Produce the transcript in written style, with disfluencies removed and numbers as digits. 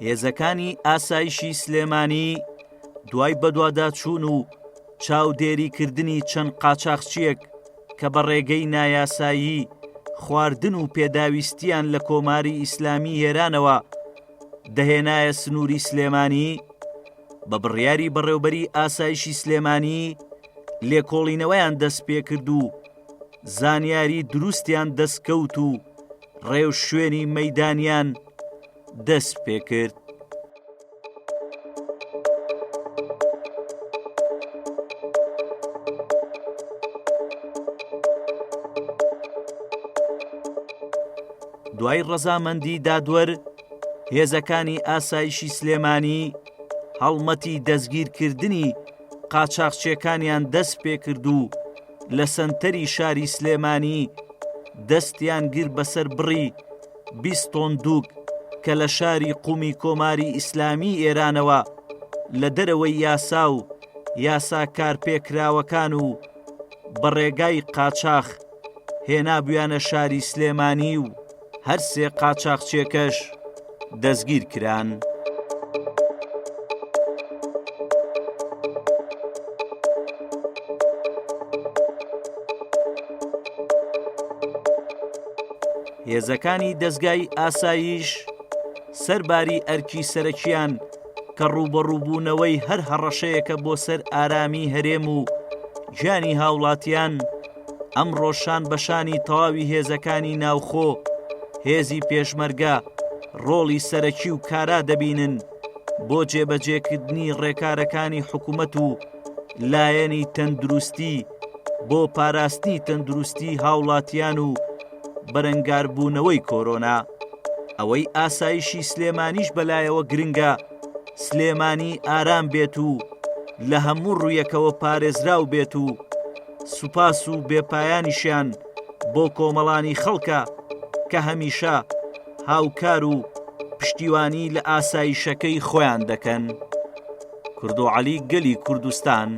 هێزەکانی ئاسایشی سلێمانی دوای بەدواداچوون و چاودێریکردنی چەند قاچاقچیەک کە بە ڕێگەی نایاسایی خواردن و پێداویستیان لە کۆماری ئیسلامی هێرانەوە دەهێنایە سنووری سلێمانی، بە بڕیاری بەڕێوەبەری ئاسایشی سلێمانی لێکۆڵینەوەیان دەست پێ کرد و زانیاری دروستیان دەستکەوت و ڕێو شوێنی مەیدانیان دەست پێ کرد. دوای ڕەزامەندی دادوەر هێزەکانی ئاسایشی سلێمانی هەڵمەتی دەستگیرکردنی قاچاقچیەکانیان دەست پێ کرد و لە سەنتەری شاری سلێمانی دەستیان گر بەسەر بڕی 20 تۆن دووک کە لە شاری قومی کۆماری ئیسلامی ئێرانەوە لە دەرەوەی یاسا و یاسا کارپێکراوەکان و بەڕێگای قاچاق هێنابوویانە شاری سلێمانی و هەر سێ قاچاقچیەکەش دەستگیر کران. هێزەکانی دەستگای ئاسایش سەرباری ئەرکی سەرەکیان کە ڕوبەڕووبوونەوەی هەر هەڕەشەیەکە بۆ سەر ئارامی هەرێم و گیانی هاوڵاتیان ئەم ڕۆژان بەشانی تەواوی هێزەکانی ناوخۆ هێزی پێشمەرگە ڕۆڵی سەرەکی و کارا دەبینن بۆ جێبەجێکردنی ڕێکارەکانی حکوومەت و لایەنی تەندروستی بۆ پاراستنی تەندروستی هاوڵاتیان و بەرەنگاربوونەوەی کۆرۆنا. ئەوەی ئاسایشی سلێمانیش بەلایەوە گرنگە سلێمانی ئارام بێت و لە هەموو ڕوویەکەوە پارێزراو بێت و سوپاس و بێپایانیشیان بۆ کۆمەڵانی خەڵکە کە هەمیشە هاوکار و پشتیوانی لە ئاسایشەکەی خۆیان دەکەن. کوردوعەلی گەلی کوردستان.